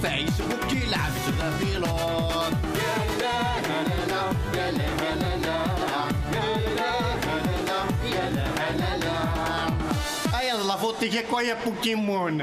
فيسبوك يلعب زغافيلون. يا لا لا لا يا لا لا لا يا لا لا يا لا لا. Ay, la foto que coia Pokémon.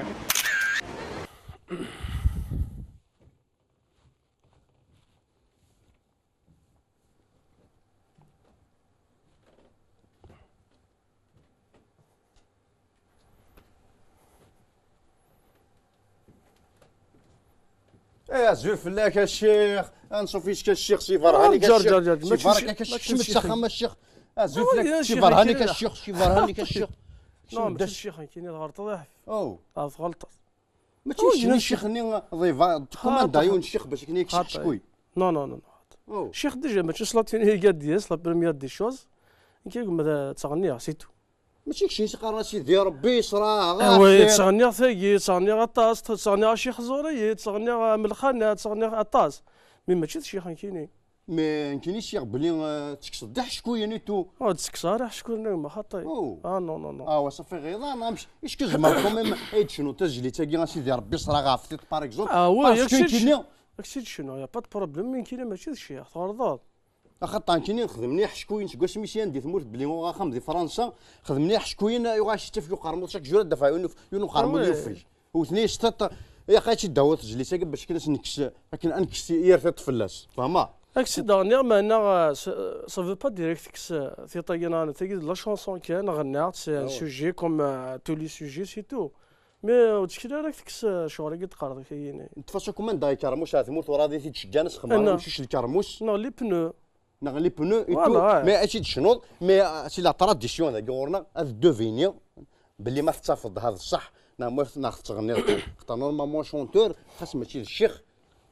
ايه زوف فلاك الشيخ نشوف فيش كالشيخ شي فرهاني كالشيخ شي فرهاني كالشيخ شي متسخم الشيخ زوف فلاك شي فرهاني كالشيخ شي فرهاني كالشيخ لا ماشي الشيخ كاين غلط ضعف او غلط ماشي الشيخ ني ضيفا كومان دايون الشيخ باش كنيك شكوي نو نو نو الشيخ ديجا ماشي صلاتيني كاع ديال لا بريمير دي شوز كيقول ما تغنيها سيتو ماشي شي قرا سي ديال ربي صرا وي تغني ثاقي تغني غطاس تغني شيخ زوري تغني من الخانات تغني غطاس مي ماشي الشيخ كاينين ما كاينش شي بلي تكصدح شكون نيتو تسكسار شكون ما خاطي نو نو نو وصافي غيظا ما مش اسكو زعما كوميم ايد شنو تجلي تاكي سيدي ربي صرا غافيت باغ اكزومبل وي ياكشي شنو يا با دو بروبليم مين كاين ماشي الشيخ تغرضات خاطر كاينين خدمني حشكوين تقاش ميسيان دي ثموت بلي هو خام دي فرنسا خدمني حشكوين يغاش تفلو قرمو شاك جوره دفع يونو قرمو يوفي وثني شتات يا خايتي داوت تجلي تاكي باش كناش نكس لكن انكس يرثي طفلاس فهما اكسي دانيير ما انا سا فو با ديريكت في طينا تاكي لا شونسون كان غنات سي سوجي كوم تو لي سوجي سي تو مي تشكي راك تكس شغل قد قرض كاين تفاصيل كومان داي كرموش ثموت ورا دي تشجع ناس خمار ماشي الكرموش نو لي بنو لي بنو اي تو مي اشي تشنوض مي سي لا تراديسيون ذاك غورنا هذا دوفيني باللي ما تتفض هذا الصح ناخذ تغني خاطر نورمالمون شونتور خاص ماشي الشيخ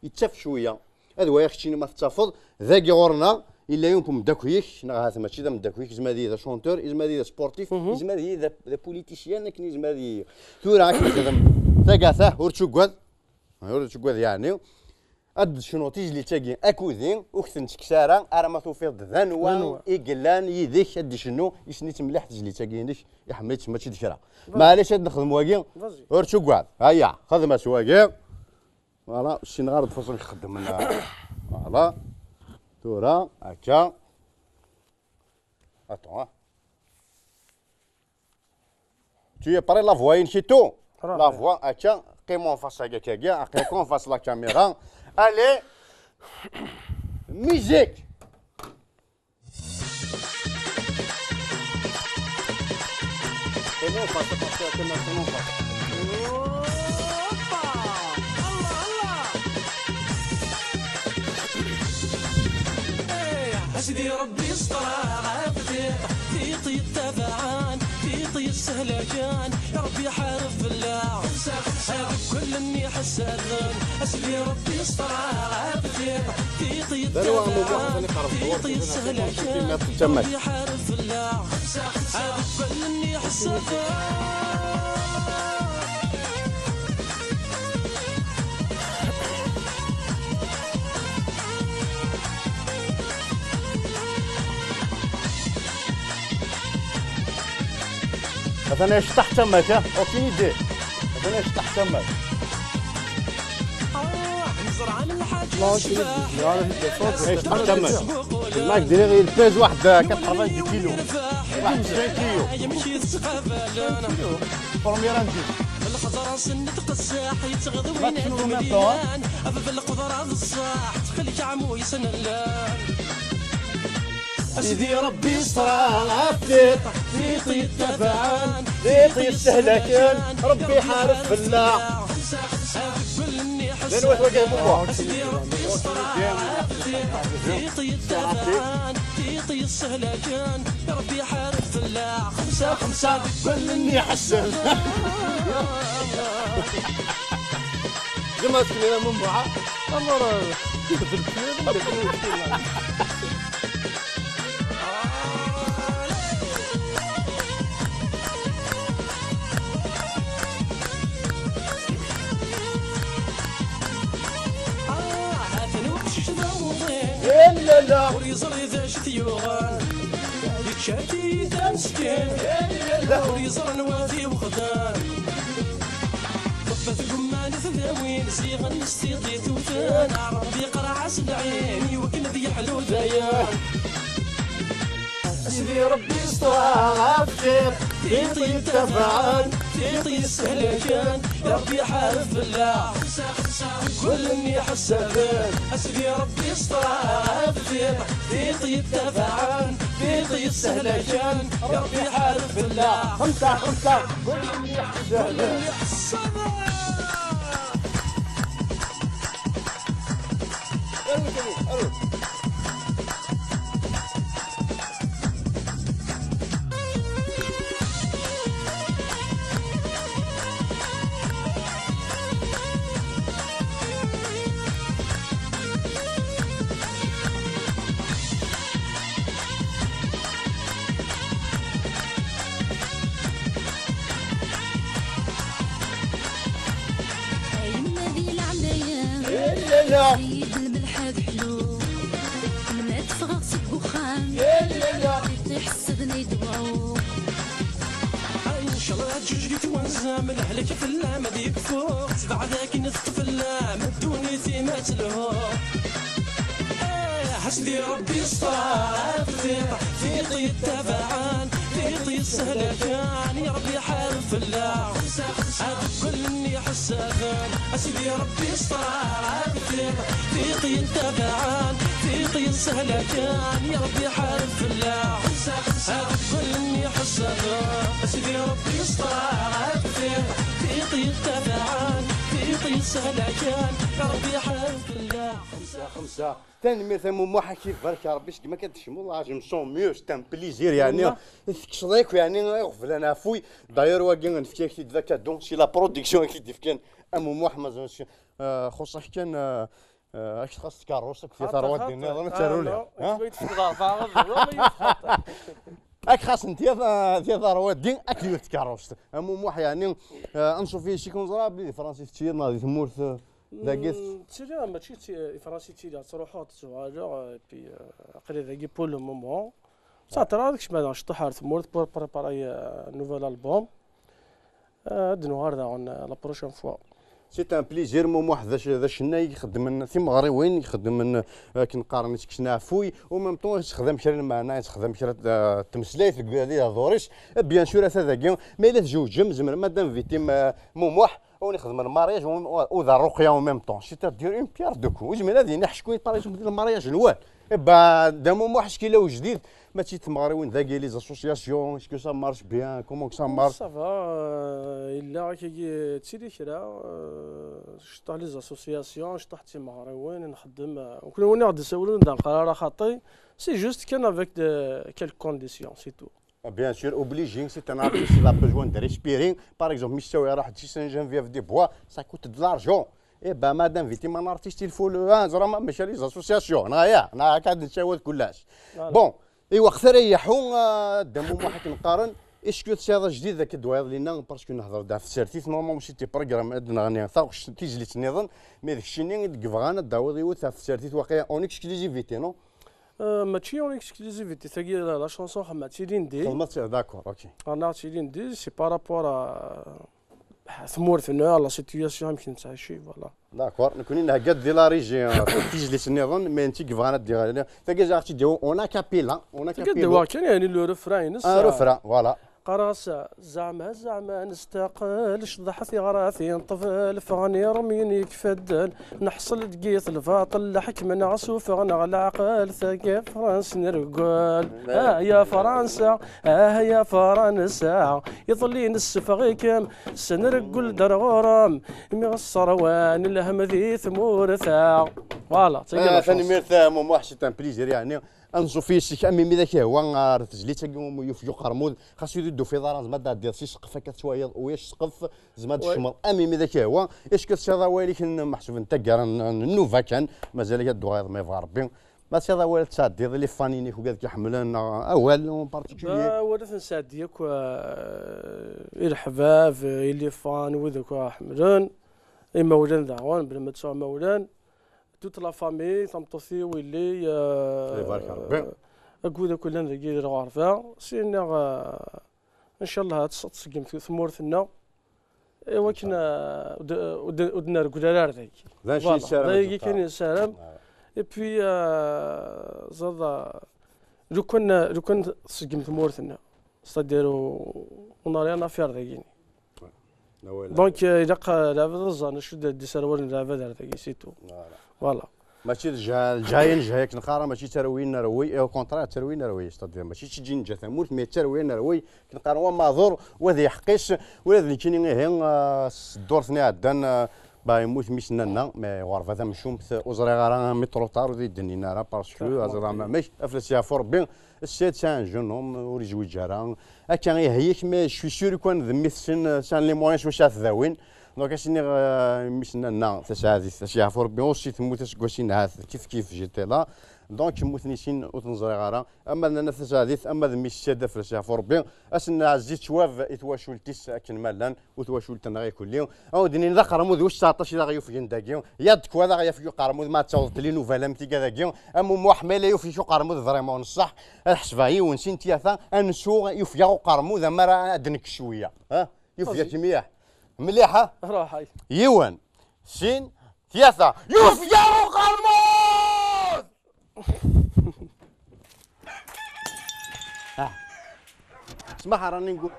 يتسف شويه هذا هو يختيني ما تتفض ذاك غورنا الا يمكن داكويك هذا ماشي ذا داكويك زعما هذا شونتور زعما هذا سبورتيف زعما هذا بوليتيسيان لكن زعما هذا تورا كيخدم ثقافه ورتشوكواد يعني اد شنو تيجي تاكي اكوذين وكثن تكسارا ارا ما توفيض ذنوان اقلان يديك ادي شنو يسنيت مليح تجلي تاكينيك يحميت ماشي ذكرى معليش هاد نخدم واكي ورتو كاع هيا خدمه سواكي فوالا شي نهار تفصل يخدم لنا فوالا تورا هكا اتون tu es prêt la voix inchito la voix هكا قيمون فاس هكا كاع قيمون فاس لا كاميرا allez musique قيمون فاس باسكو كما قيمون فاس أسدي ربي يستر عافية في التبعان في السهلكان يا ربي حارف بالله كل اني حسادن أسدي ربي يستر عافية في التبعان في السهلكان يا ربي حارف بالله كل اني حسادن مثلا ايش تحت تمك اوكي يدي مثلا ايش تحت تمك ايش تحت تمك الماك ديري غير البيز واحد 80 كيلو 21 كيلو بروميير انتي الخضرا سنة قساح يتغض وين مليان أبا القدرة بالصاح تخليك عمو يسنلان سيدي ربي يستر عفيت في التبعان في السهلكان ربي حارف بالله لين وجه بوبا سيدي ربي يستر عفيت في التبعان في السهلكان ربي حارف بالله خمسة قل اني حسن جمعت كلنا من بعض امر لا لا وريزر إذا شت يوغان يتشاتي إذا مسكين وريزر نوافي وخدان طفت القمان ثداوين زيغ نستيطي توفان ربي قرعس العين يوكل ذي حلو دايان سيدي ربي يسترها بخير تيطي التفعان تيطي السهلة كان يا ربي حارف بالله كل اني حسابان اسيدي ربي يسترها بخير تيطي التفعان تيطي السهلة كان يا ربي حارف بالله خمسة كل اللي يحسبها سيد الملحد حلو ما تفغغ سبوخان تحسدني دواو ان شاء الله تجوج توانزا من اهلك في اللام ديك فوق تبع ذاك نثق في اللام الدوني ثيما تلهو حسدي ربي يستر في طي التبعان في طي السهلة كان يا ربي حارف الله هذا كل اني حسافان اسيدي ربي يستر في طي التبعان في طي السهلة كان يا ربي حارف الله هذا كل اني حسافان اسيدي ربي يستر في طي التبعان في طي السهلة كان يا ربي حارف الله خمسة ثاني مثلا موحة كيف برك يا ربي كيما كتشمو والله جو سون ميو سي ان بليزير يعني تكشضيك يعني يغفل انا فوي داير واكي نفكي كي ذاك دون سي لا برودكسيون كي ديف كان ام موحة خصك كان اش خاص كاروسك في ثروات ديال النظام تارولها اك خاص انت ديال ثروات دين اكيد تكاروست ام موحة يعني انشوف فيه شي كونزرا بلي فرنسي تشير ناضي تمورث ذاك تيري ماشي فرنسي تيري تروحوا تزواجا بي قري ذاك بول لو مومون صاتر هذاك شمال شطح ثمورت بور بريباراي نوفيل البوم هاد النهار لا بروشين فوا سي ان بليزير موم واحد ذا شنا يخدم لنا في مغري وين يخدم لنا كنقارن كشنا عفوي وميم طون يستخدم كرا معنا يستخدم كرا التمسلايت هذه هذوريش بيان سور هذا كاع ما الا تزوج زمر مادام فيتيم موم واحد ونخدم المارياج وذا الرقيه وميم طون سي تدير اون بيار دو كو وزمن هذه نحش كوين طاريش المارياج الاول با دامو واحد شكيله وجديد ماشي تمغري وين ذاك لي زاسوسياسيون اسكو سا مارش بيان كومون سا مارش صافا الا كي تسيري كرا شطح لي زاسوسياسيون شطح تمغري وين نخدم وكل غادي نسولو نقرا خاطي سي جوست كان افيك كيل كونديسيون سي تو Bien sûr, obligé, c'est un artiste qui a besoin de respirer. Par exemple, Michel Ouéra, si c'est un Geneviève des Bois, ça coûte de l'argent. Et bien, madame, vite, un artiste, il faut le 1, mais chez les associations. On a qu'à dire كلش. Bon, et وقت ريحوا دمو واحد نقارن اسكو هذا جديد ذاك الدواء لينا باسكو نهضر دا في السيرتيس نورمالمون ماشي تي بروغرام ادنا غني ثاوش تيجي تنظن مي داك الشيء اللي كفغانا داوود يوث في السيرتيس واقيلا اون اكسكلوزيفيتي نو ماشي اون اكسكلوزيفيتي ثقي لا شونسون خدمت ندي خدمت داكور اوكي انا ندي سي بارابور ثمورت انه لا سيتياسيون يمكن تعيشي فوالا داكور نكون هكا ديال لا ريجي تيجلس النظام مي انت كيفغانا دير ثقي جاتي ديو اون كابيلا دوا كان يعني لو ريفران ريفران فوالا قراص زعما نستقل شضح في غراثي طفل فغني رميني كفدل نحصل دقيت الفاطل لحكم عصوف غنى العقل ثقي فرنسا نرقل يا فرنسا يا فرنسا يظلين السفغيكم سنرقل در غرام مغصر وان الهم ذي ثمورثا فوالا ثاني ميرثا مو وحش تان بليزير يعني انزو في شي كامي مي ذاك هو تجلي تاكم يفجو قرمود خاصو يدو في دار زعما دير شي سقف هكا شويه وياش سقف زعما تشمر امي مي ذاك هو اش كتشاضا والك محسوب انت كار النوفا كان مازال يدو غير ما يبغى ربي ما سي هذا والد تساد لي فانيني وكذا كيحملون اول اون بارتيكولي ورث نساد ديك الحباب اللي فان وذاك حملون مولان دعوان بلا ما تسوى مولان توت لا فامي تمطوثي ويلي يبارك ربي اكودا كلنا ذاكي غارفه سينا ان شاء الله تسقم في ثمورثنا ايوا كنا ودنا ركولار ذاك ذا شي سلام ذاك كاين سلام اي بي زاد لو كان سقمت مورثنا صديروا وناري انا فير ذاك دونك الا لعبه الزان شد دي سروال لعبه ذاك سيتو فوالا ماشي الجايين جايك نقارا ماشي تروين روي او كونترا تروين روي ستادير ماشي تجي نجا ثموت مي تروين روي كنقارا هو معذور وذي حقيش ولا ذي كاين غير الدور ثني عدان با يموت ميسنا مي وعرف هذا مشوم وزري غارا مترو طار ودي دنينا راه باسكو هذا ماشي افلس يا فور بين السيد سان جون هوم وريج وجارا كان هيك مي شوي سور يكون ذمي سان لي موانش واش ذاوين دونك اشني مشنا تسعادي تسعه فور بيون سي تموت كواشين هاث كيف جيتي لا دونك موتني سين وتنزري غارا اما انا تسعادي اما ذمي الشاده في تسعه فور بيون اسنا عزيت شواف اتواشولتيس اكن مالان وتواشولتنا غير كل يوم او دني ذا قرمود واش 19 لا غيوف جنداكيون يدك وهذا غيف قرمود ما تصوت لي نوفال امتي كذاكيون ام محمله يوفي شو قرمود فريمون صح الحسباي ونسين تياثا انسو يوفيا قرمود اما راه دنك شويه ها يوفيا كميح مليحه راحي يوان سين ثلاثة يوفيا قرمود اسمح راني نقول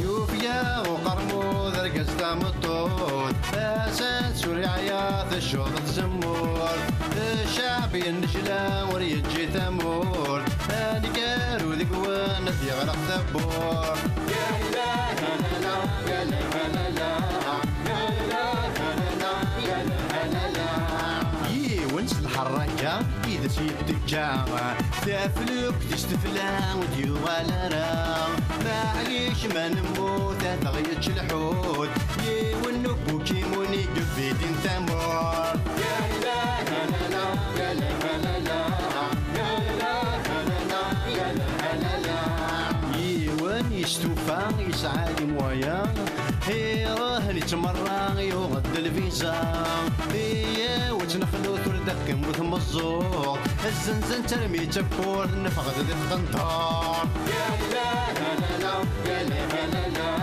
يوفيا وقرمود رقصتا مطود اسان سوري عياط الشوط تزمور الشعب ينشلا وريجي ثمور هاني كارو ذيك وانا يغرق ثبور يا اله الا الله يا اله الا الله يا اله الا الله يا اله الا الله ونس الحركة إذا سيب تكاوى تافلوك تستفلا وديو على راه معليش ما نموت تغيتش الحوت ونك بوكيموني قفيتين ثمور يا اله الا الله يا اله الا الله يا اله الا الله يا اله الا الله وين يستوفى يسعى مويا راه نتمرى يغد الفيزا وتنخلو تردك مثل الزور الزنزن ترمي تبور نفقد ذي القنطار يا اله الا الله يا اله الا الله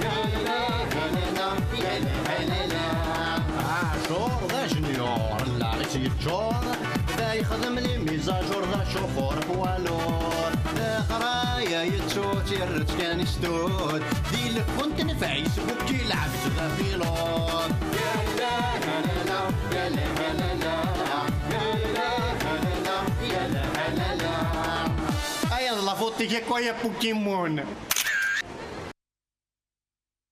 يا اله الا الله يا اله الا الله عاشور ذا جنيور لا غيتي الجور ذا يخدم لي ميزاجور ذا شوفور بوالور ذا قرايا يتسوت يرت كان يستود ذي لك كنت نفع يسبوك يلعب ذا بيلون يا اله الا الله يا اله الا الله يا اله الا الله يا اله الا الله ايا لا فوتي كي كويا بوكيمون